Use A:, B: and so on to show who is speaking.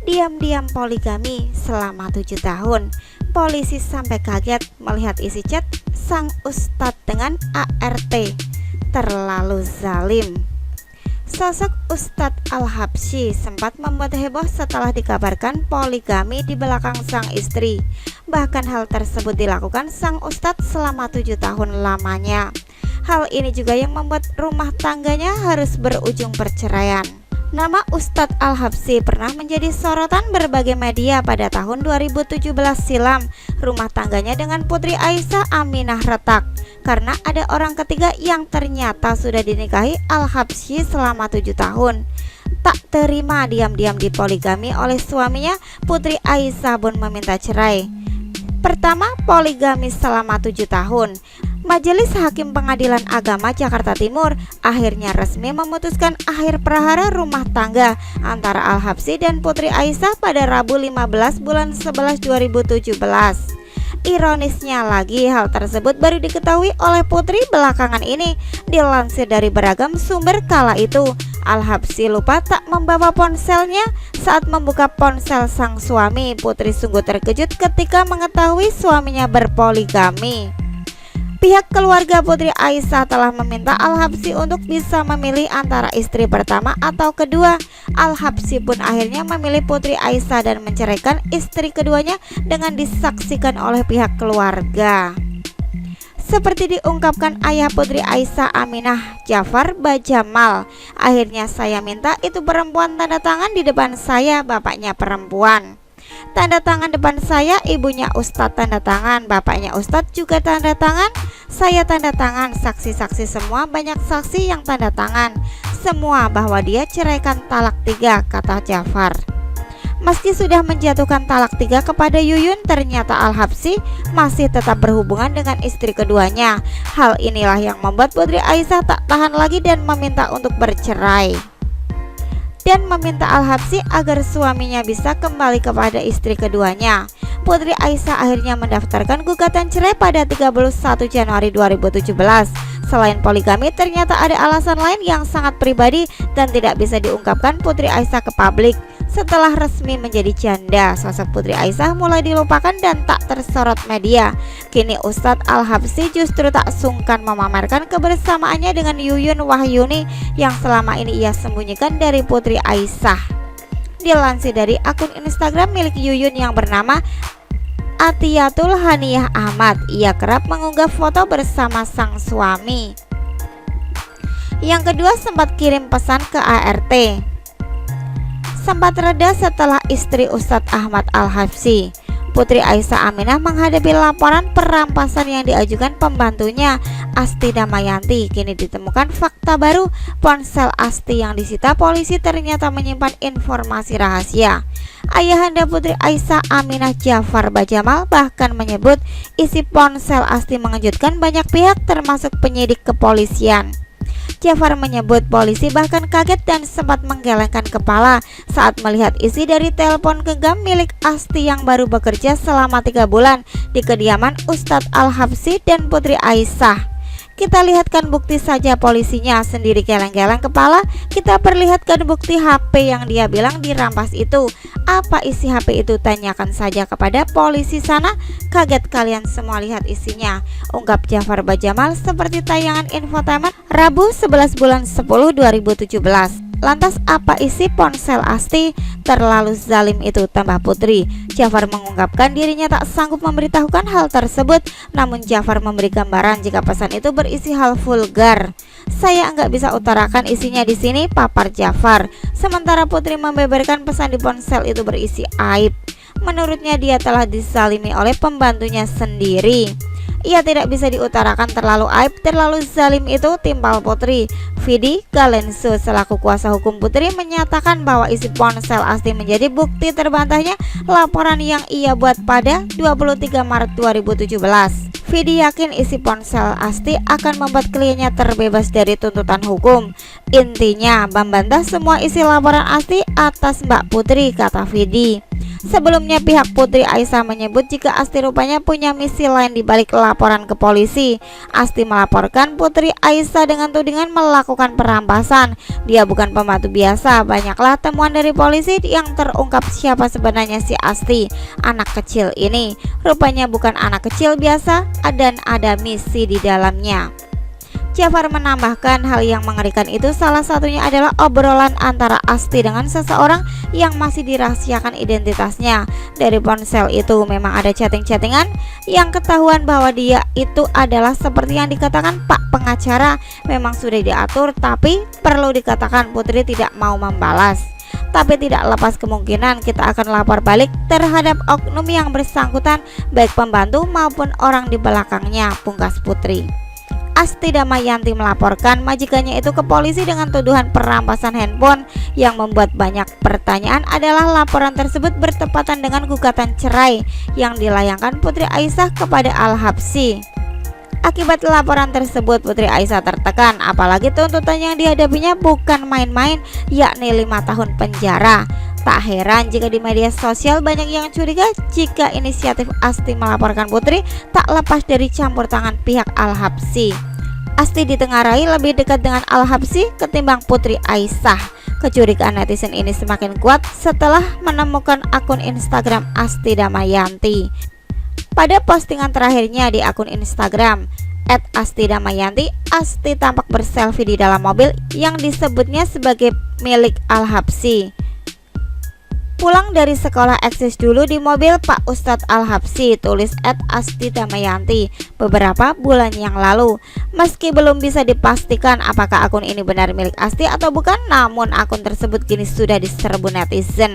A: Diam-diam poligami selama 7 tahun. Polisi sampai kaget melihat isi chat sang ustadz dengan ART. Terlalu zalim. Sosok Ustadz Al-Habsyi sempat membuat heboh setelah dikabarkan poligami di belakang sang istri. Bahkan hal tersebut dilakukan sang ustadz selama 7 tahun lamanya. Hal ini juga yang membuat rumah tangganya harus berujung perceraian. Nama Ustadz Al-Habsyi pernah menjadi sorotan berbagai media pada tahun 2017 silam. Rumah tangganya dengan Putri Aisyah Aminah retak karena ada orang ketiga yang ternyata sudah dinikahi Al-Habsyi selama 7 tahun. Tak terima diam-diam dipoligami oleh suaminya, Putri Aisyah pun meminta cerai. Pertama, poligami selama 7 tahun. Majelis Hakim Pengadilan Agama Jakarta Timur akhirnya resmi memutuskan akhir prahara rumah tangga antara Al-Habsyi dan Putri Aisyah pada Rabu 15 bulan 11 2017. Ironisnya lagi, hal tersebut baru diketahui oleh Putri belakangan ini. Dilansir dari beragam sumber kala itu, Al-Habsyi lupa tak membawa ponselnya saat membuka ponsel sang suami. Putri sungguh terkejut ketika mengetahui suaminya berpoligami. Pihak keluarga Putri Aisyah telah meminta Al-Habsyi untuk bisa memilih antara istri pertama atau kedua. Al-Habsyi pun akhirnya memilih Putri Aisyah dan menceraikan istri keduanya dengan disaksikan oleh pihak keluarga. Seperti diungkapkan ayah Putri Aisyah Aminah Jafar Bajamal, akhirnya saya minta itu perempuan tanda tangan di depan saya, bapaknya perempuan. Tanda tangan depan saya, ibunya Ustadz tanda tangan, bapaknya Ustadz juga tanda tangan, saya tanda tangan, saksi-saksi semua banyak saksi yang tanda tangan, semua bahwa dia ceraikan talak 3, kata Jafar. Meski sudah menjatuhkan talak 3 kepada Yuyun, ternyata Al-Habsyi masih tetap berhubungan dengan istri keduanya. Hal inilah yang membuat Putri Aisyah tak tahan lagi dan meminta untuk bercerai. Dan meminta Al-Habsyi agar suaminya bisa kembali kepada istri keduanya. Putri Aisyah akhirnya mendaftarkan gugatan cerai pada 31 Januari 2017. Selain poligami, ternyata ada alasan lain yang sangat pribadi dan tidak bisa diungkapkan Putri Aisyah ke publik. Setelah resmi menjadi janda, sosok Putri Aisyah mulai dilupakan dan tak tersorot media. Kini Ustadz Al-Habsyi justru tak sungkan memamerkan kebersamaannya dengan Yuyun Wahyuni yang selama ini ia sembunyikan dari Putri Aisyah. Dilansir dari akun Instagram milik Yuyun yang bernama Atiyatul Haniyah Ahmad, ia kerap mengunggah foto bersama sang suami. Yang kedua, sempat kirim pesan ke ART. Sempat reda setelah istri Ustadz Ahmad Al-Habsyi, Putri Aisyah Aminah menghadapi laporan perampasan yang diajukan pembantunya Asti Damayanti. Kini ditemukan fakta baru, ponsel Asti yang disita polisi ternyata menyimpan informasi rahasia. Ayahanda Putri Aisyah Aminah Jafar Bajamal bahkan menyebut isi ponsel Asti mengejutkan banyak pihak termasuk penyidik kepolisian. Jafar menyebut polisi bahkan kaget dan sempat menggelengkan kepala saat melihat isi dari telepon genggam milik Asti yang baru bekerja selama 3 bulan di kediaman Ustadz Al-Habsyi dan Putri Aisyah. Kita lihatkan bukti saja, polisinya sendiri geleng-geleng kepala. Kita perlihatkan bukti HP yang dia bilang dirampas itu. Apa isi HP itu? Tanyakan saja kepada polisi sana. Kaget kalian semua lihat isinya, ungkap Jafar Bajamal seperti tayangan infotainment Rabu 11 bulan 10 2017. Lantas apa isi ponsel Asti? Terlalu zalim itu, tambah Putri. Jafar mengungkapkan dirinya tak sanggup memberitahukan hal tersebut, namun Jafar memberi gambaran jika pesan itu berisi hal vulgar. Saya nggak bisa utarakan isinya di sini, papar Jafar. Sementara Putri membeberkan pesan di ponsel itu berisi aib. Menurutnya dia telah dizalimi oleh pembantunya sendiri. Ia tidak bisa diutarakan, terlalu aib, terlalu zalim itu, timpal Putri. Vidi Galensu selaku kuasa hukum Putri menyatakan bahwa isi ponsel Asti menjadi bukti terbantahnya laporan yang ia buat pada 23 Maret 2017. Vidi yakin isi ponsel Asti akan membuat kliennya terbebas dari tuntutan hukum. Intinya membantah semua isi laporan Asti atas Mbak Putri, kata Vidi. Sebelumnya pihak Putri Aisyah menyebut jika Asti rupanya punya misi lain di balik laporan ke polisi. Asti melaporkan Putri Aisyah dengan tudingan melakukan perampasan. Dia bukan pembantu biasa. Banyaklah temuan dari polisi yang terungkap siapa sebenarnya si Asti, anak kecil ini. Rupanya bukan anak kecil biasa dan ada misi di dalamnya. Jafar menambahkan hal yang mengerikan itu salah satunya adalah obrolan antara Asti dengan seseorang yang masih dirahasiakan identitasnya. Dari ponsel itu memang ada chatting-chattingan yang ketahuan bahwa dia itu adalah seperti yang dikatakan Pak pengacara, memang sudah diatur, tapi perlu dikatakan Putri tidak mau membalas. Tapi tidak lepas kemungkinan kita akan lapor balik terhadap oknum yang bersangkutan, baik pembantu maupun orang di belakangnya, pungkas Putri. Asti Damayanti melaporkan majikannya itu ke polisi dengan tuduhan perampasan handphone. Yang membuat banyak pertanyaan adalah laporan tersebut bertepatan dengan gugatan cerai yang dilayangkan Putri Aisyah kepada Al-Habsyi. Akibat laporan tersebut Putri Aisyah tertekan, apalagi tuntutan yang dihadapinya bukan main-main, yakni 5 tahun penjara. Tak heran jika di media sosial banyak yang curiga jika inisiatif Asti melaporkan Putri tak lepas dari campur tangan pihak Al-Habsyi. Asti ditengarai lebih dekat dengan Al-Habsyi ketimbang Putri Aisyah. Kecurigaan netizen ini semakin kuat setelah menemukan akun Instagram Asti Damayanti. Pada postingan terakhirnya di akun Instagram @AstiDamayanti, Asti tampak berselfie di dalam mobil yang disebutnya sebagai milik Al-Habsyi. Pulang dari sekolah eksis dulu di mobil Pak Ustadz Al-Habsyi, tulis @AstiDamayanti beberapa bulan yang lalu. Meski belum bisa dipastikan apakah akun ini benar milik Asti atau bukan, namun akun tersebut kini sudah diserbu netizen.